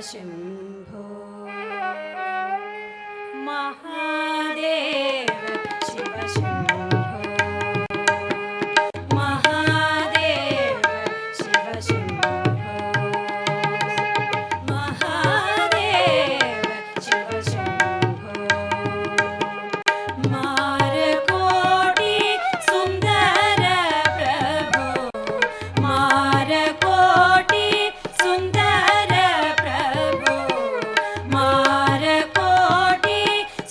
शम्भो महादेव शिव शम्भो महादेव शिव शम्भो महादेव शिव शम्भो मारकोटि सुन्दर प्रभो मारकोटि सुन्दर प्रभो मारकोटि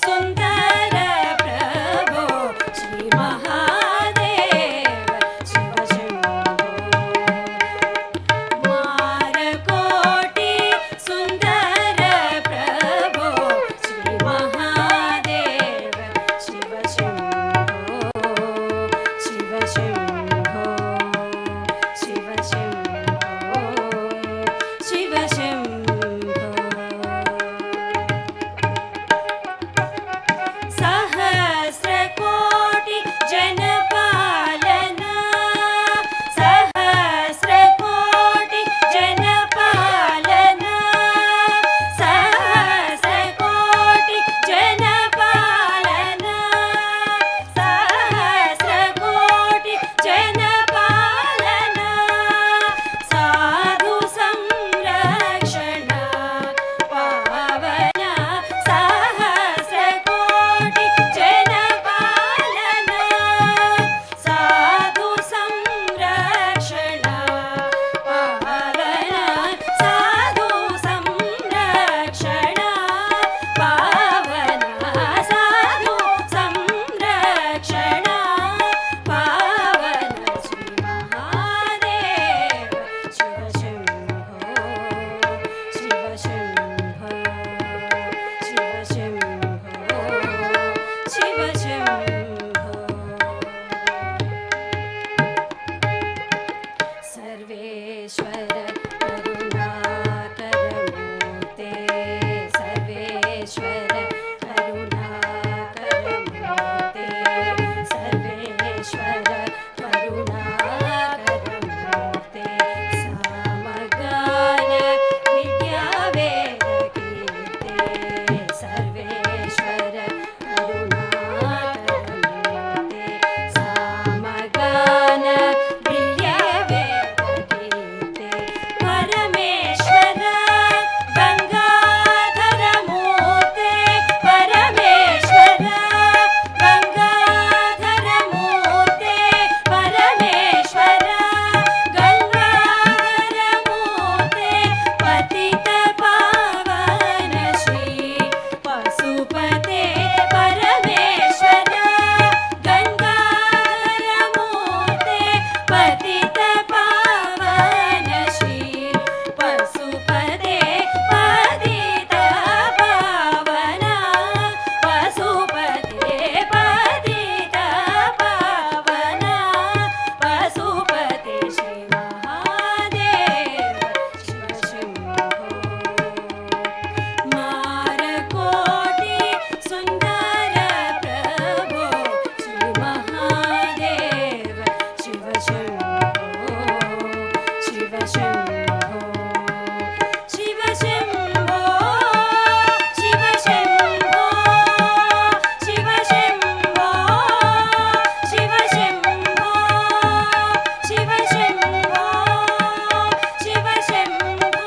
सुन्दर प्रभो श्री महादेव शिव शम्भो मारकोटि सुन्दर प्रभो श्री महादेव शिव शम्भो शिव शम्भो शिव शम्भो शिव शम्भो सहस्रकोटि जनपालना सहस्रकोटि जनपालना सहस्रकोटि जनपालना सहस्रकोटि जनपालना साधु संरक्षण पावना सहस्रकोटि जनपालना साधु संरक्षण पावना साधु संरक्षण पावना साधु संरक्षण पावना श्री महादेव शिव शम्भो शिव शम्भो शिव शम्भो शिव शम्भो सर्वेश्वर करुणाकरमूर्ते सर्वेश्वर करुणाकरमूर्ते सर्वेश्वर करुणाकरमूर्ते सामगान विद्यावेदकीर्ते सर्वेश्वर करुणाकरमूर्ते सामगान प्रियवेदकीर्ते परमेश्वर गंगाधरमूर्ते परमेश्वर गंगाधरमूर्ते परमेश्वर गंगाधरमूर्ते पतित पावन श्री पशुपते परमेश्वर गंगाधरमूर्ते पतित पावन श्री पशुपते पतित पावना पशुपते पतित पावना पशुपते श्री महादेव शिव शम्भो मारकोटि सुन्दर प्रभो श्री महादेव शिव शम्भो शिव शम्भो शिव शम्भो शिव शम्भो शिव शम्भो शिव शम्भो शिव शम्भो शिव शम्भो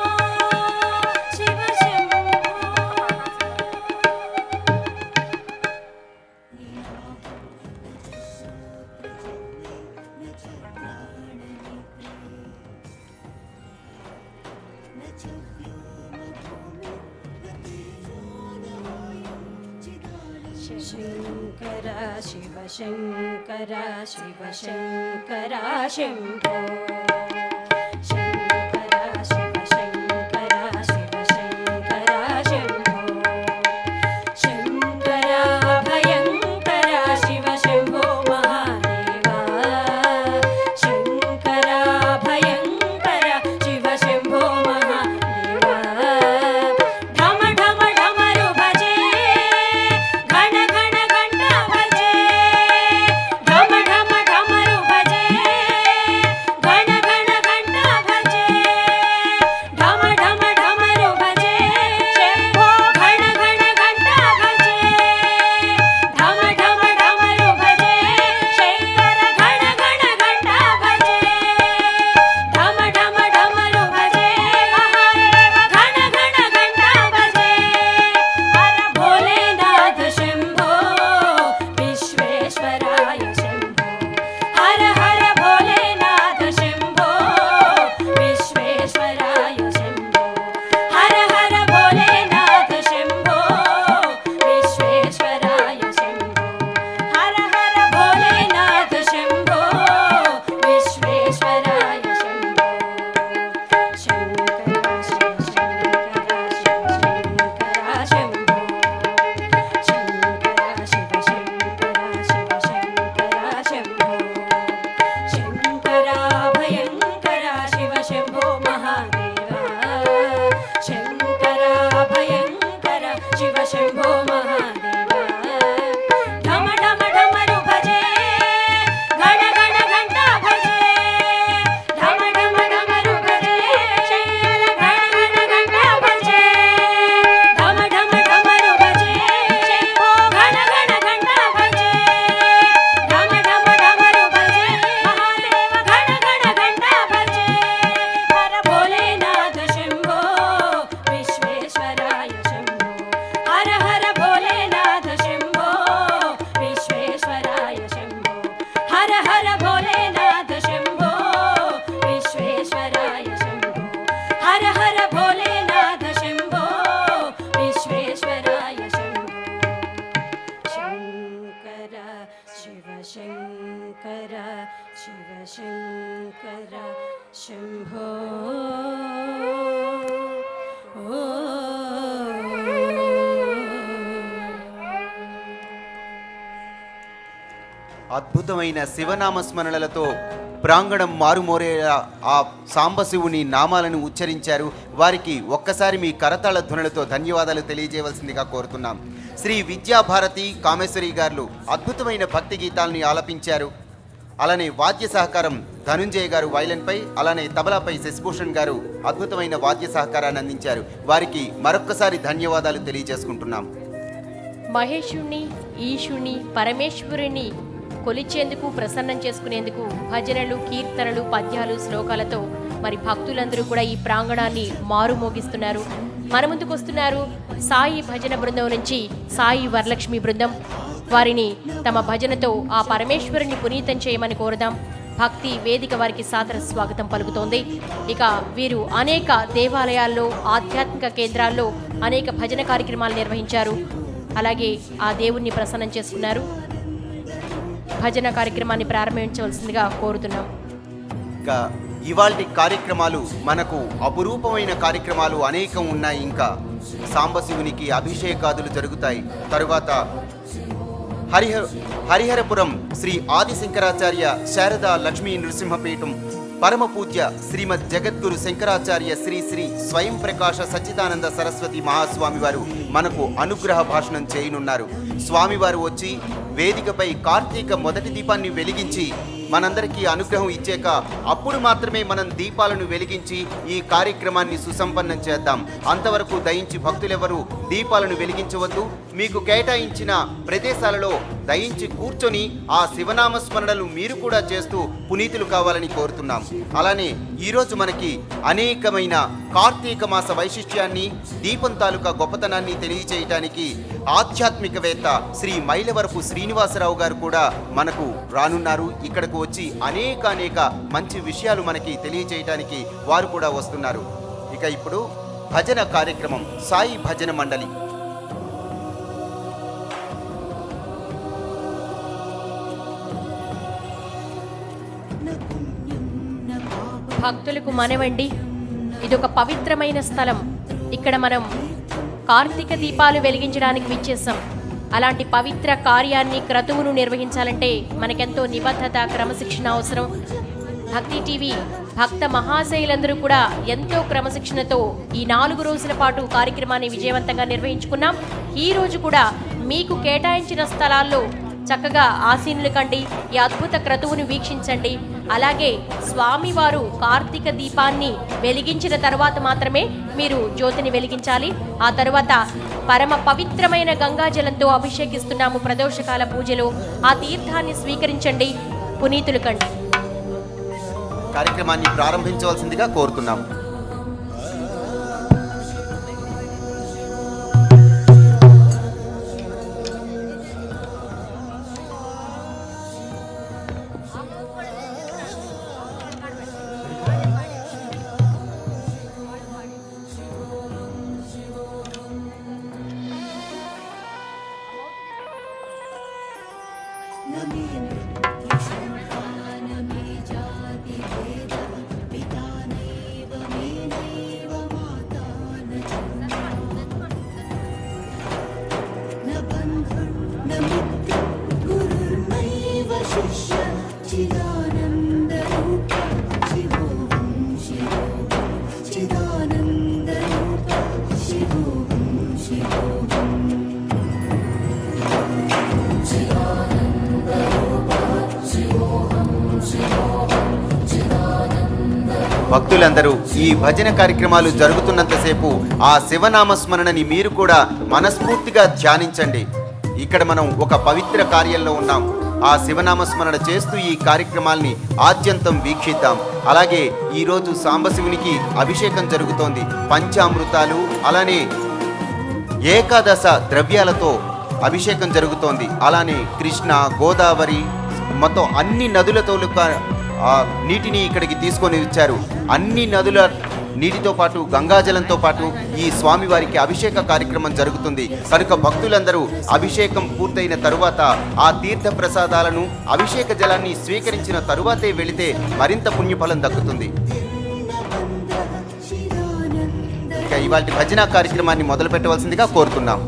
शिव शङ्कर शिव शङ्कर शिव शङ्कर शम्भो शङ्कर शिव शङ्कर शिव शङ्कर शम्भो शङ्कर भयङ्कर शिव शम्भो महादेवा शङ्कर भयङ्कर शिव शम्भो महादेवा ढम ढम ढमरु भजे घण घण घंट भजे ढम ढम ढमरु भजे घण భయంకర శంభో అద్భుతమైన శివనామస్మరణలతో ప్రాంగణం మారుమోరేలా ఆ సాంబశివుని నామాలను ఉచ్చరించారు. వారికి ఒక్కసారి మీ కరతాళ ధ్వనులతో ధన్యవాదాలు తెలియజేయవలసిందిగా కోరుతున్నాం. శ్రీ విద్యాభారతి కామేశ్వరి గారు అద్భుతమైన భక్తి గీతాలని ఆలపించారు. అలానే వాద్య సహకారం ధనుంజయ గారు వైలన్పై, అలానే తబలాపై శశిభూషణ్ గారు అద్భుతమైన వాద్య సహకారాన్ని అందించారు. వారికి మరొక్కసారి ధన్యవాదాలు తెలియజేసుకుంటున్నాం. మహేశుణ్ణి, ఈశుణ్ణి, పరమేశ్వరుని కొలిచేందుకు, ప్రసన్నం చేసుకునేందుకు భజనలు, కీర్తనలు, పద్యాలు, శ్లోకాలతో మరి భక్తులందరూ కూడా ఈ ప్రాంగణాన్ని మారుమోగిస్తున్నారు. మన ముందుకు వస్తున్నారు సాయి భజన బృందం నుంచి సాయి వరలక్ష్మి బృందం. వారిని తమ భజనతో ఆ పరమేశ్వరుని పునీతం చేయమని కోరదాం. భక్తి వేదిక వారికి సాదర స్వాగతం పలుకుతోంది. ఇక వీరు అనేక దేవాలయాల్లో, ఆధ్యాత్మిక కేంద్రాల్లో అనేక భజన కార్యక్రమాలు నిర్వహించారు. అలాగే ఆ దేవుణ్ణి ప్రసన్నం చేసుకున్నారు. భజన కార్యక్రమాన్ని ప్రారంభించవలసిందిగా కోరుతున్నాం. ఇంకా ఇవాల్టి కార్యక్రమాలు మనకు అపురూపమైన కార్యక్రమాలు అనేకం ఉన్నాయి. ఇంకా సాంబశివునికి అభిషేకాదులు జరుగుతాయి. తరువాత హరిహరపురం శ్రీ ఆదిశంకరాచార్య శారదా లక్ష్మీ నృసింహపీఠం పరమ పూజ్య శ్రీమద్ జగద్గురు శంకరాచార్య శ్రీ శ్రీ స్వయం ప్రకాశ సచ్చిదానంద సరస్వతి మహాస్వామి వారు మనకు అనుగ్రహ భాషణం చేయనున్నారు. స్వామివారు వచ్చి వేదికపై కార్తీక మొదటి దీపాన్ని వెలిగించి మనందరికీ అనుగ్రహం ఇచ్చాక అప్పుడు మాత్రమే మనం దీపాలను వెలిగించి ఈ కార్యక్రమాన్ని సుసంపన్నం చేద్దాం. అంతవరకు దయించి భక్తులెవరూ దీపాలను వెలిగించవద్దు. మీకు కేటాయించిన ప్రదేశాలలో దయించి కూర్చొని ఆ శివనామస్మరణలు మీరు కూడా చేస్తూ పునీతులు కావాలని కోరుతున్నాం. అలానే ఈరోజు మనకి అనేకమైన కార్తీక మాస వైశిష్ట్యాన్ని, దీపం తాలూకా గొప్పతనాన్ని తెలియచేయటానికి ఆధ్యాత్మికవేత్త శ్రీ మైలవరపు శ్రీనివాసరావు గారు కూడా మనకు రానున్నారు. ఇక్కడకు వచ్చి అనేక మంచి విషయాలు మనకి తెలియచేయటానికి వారు కూడా వస్తున్నారు. ఇక ఇప్పుడు భజన కార్యక్రమం సాయి భజన మండలి. భక్తులకు మనవండి, ఇదొక పవిత్రమైన స్థలం. ఇక్కడ మనం కార్తీక దీపాలు వెలిగించడానికి విచ్చేసాం. అలాంటి పవిత్ర కార్యాన్ని, క్రతువును నిర్వహించాలంటే మనకెంతో నిబద్ధత, క్రమశిక్షణ అవసరం. భక్తి టీవీ భక్త మహాశయులందరూ కూడా ఎంతో క్రమశిక్షణతో ఈ 4 రోజుల పాటు కార్యక్రమాన్ని విజయవంతంగా నిర్వహించుకున్నాం. ఈ రోజు కూడా మీకు కేటాయించిన స్థలాల్లో చక్కగా ఆసీనులు కండి, ఈ అద్భుత క్రతువును వీక్షించండి. అలాగే స్వామివారు కార్తీక దీపాన్ని వెలిగించిన తర్వాత మాత్రమే మీరు జ్యోతిని వెలిగించాలి. ఆ తరువాత పరమ పవిత్రమైన గంగాజలంతో అభిషేకిస్తున్నాము ప్రదోషకాల పూజలో. ఆ తీర్థాన్ని స్వీకరించండి, పునీతులు కండి. కార్యక్రమాన్ని ప్రారంభించవలసిందిగా కోరుతున్నాం. భక్తులందరూ ఈ భజన కార్యక్రమాలు జరుగుతున్నంతసేపు ఆ శివనామస్మరణని మీరు కూడా మనస్ఫూర్తిగా ధ్యానించండి. ఇక్కడ మనం ఒక పవిత్ర కార్యంలో ఉన్నాం. ఆ శివనామస్మరణ చేస్తూ ఈ కార్యక్రమాల్ని ఆద్యంతం వీక్షిద్దాం. అలాగే ఈరోజు సాంబశివునికి అభిషేకం జరుగుతోంది. పంచామృతాలు, అలానే ఏకాదశ ద్రవ్యాలతో అభిషేకం జరుగుతోంది. అలానే కృష్ణ, గోదావరి మొత్తం అన్ని నదులతో నీటిని ఇక్కడికి తీసుకొని వచ్చారు. అన్ని నదుల నీటితో పాటు గంగాజలంతో పాటు ఈ స్వామివారికి అభిషేక కార్యక్రమం జరుగుతుంది కనుక భక్తులందరూ అభిషేకం పూర్తయిన తరువాత ఆ తీర్థ ప్రసాదాలను అభిషేక జలాన్ని స్వీకరించిన తరువాతే వెళితే మరింత పుణ్యఫలం దక్కుతుంది. ఇక ఇవాళ భజన కార్యక్రమాన్ని మొదలు పెట్టవలసిందిగా కోరుతున్నాం.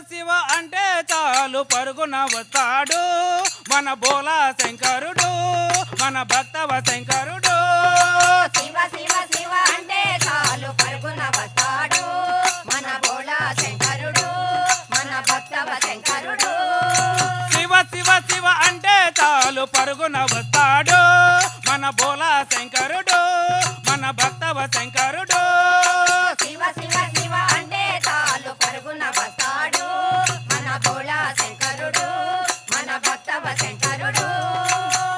శివ అంటే చాలు పరుగున వస్తాడు మన బోలా శంకరుడు మన భక్తవ శంకరుడు. శివ శివ శివ అంటే చాలు పరుగున వస్తాడు మన బోలా శంకరుడు మన భక్తవ శంకరుడు. శివ శివ శివ అంటే చాలు పరుగున వస్తాడు మన బోలా శంకరుడు మన భక్తవ శంకరుడు. శివ శివ శివ అంటే చాలు పరుగున వస్తాడు మన బోలా శంకరుడు మన భక్తవ శంకరుడు.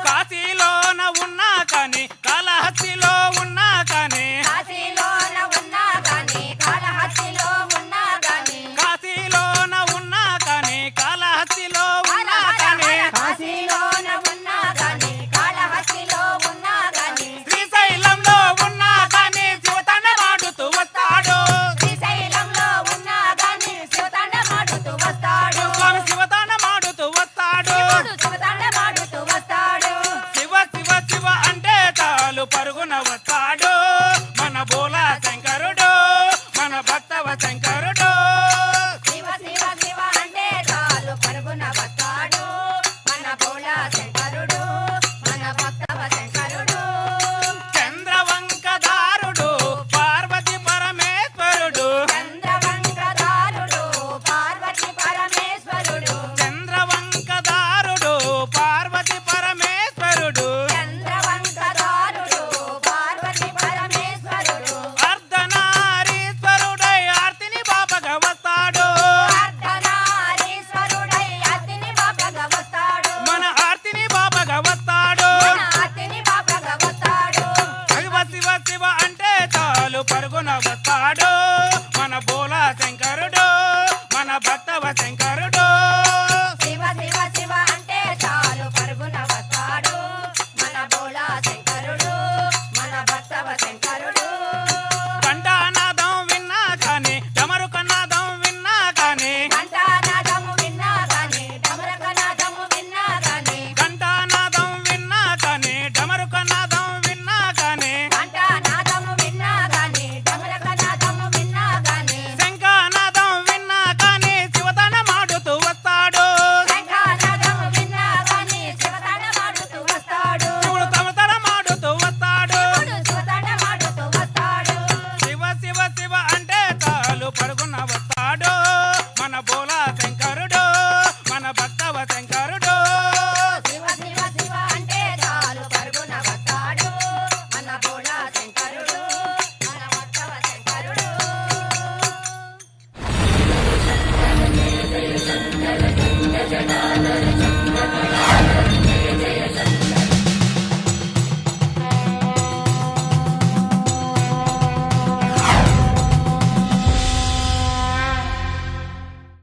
కాశీలోన ఉన్నా కానీ కాళహస్తిలో ఉన్నా కానీ కాశీలోన ఉన్నా కానీ కాళహస్తిలో ఉన్నా కానీ కాశీలోన ఉన్నా కానీ కాళహస్తిలో ఉన్నా కానీ కాశీలోన ఉన్నా కానీ కాళహస్తిలో ఉన్నా కానీ శ్రీశైలంలో ఉన్నా కానీ శివతన శరణాగతి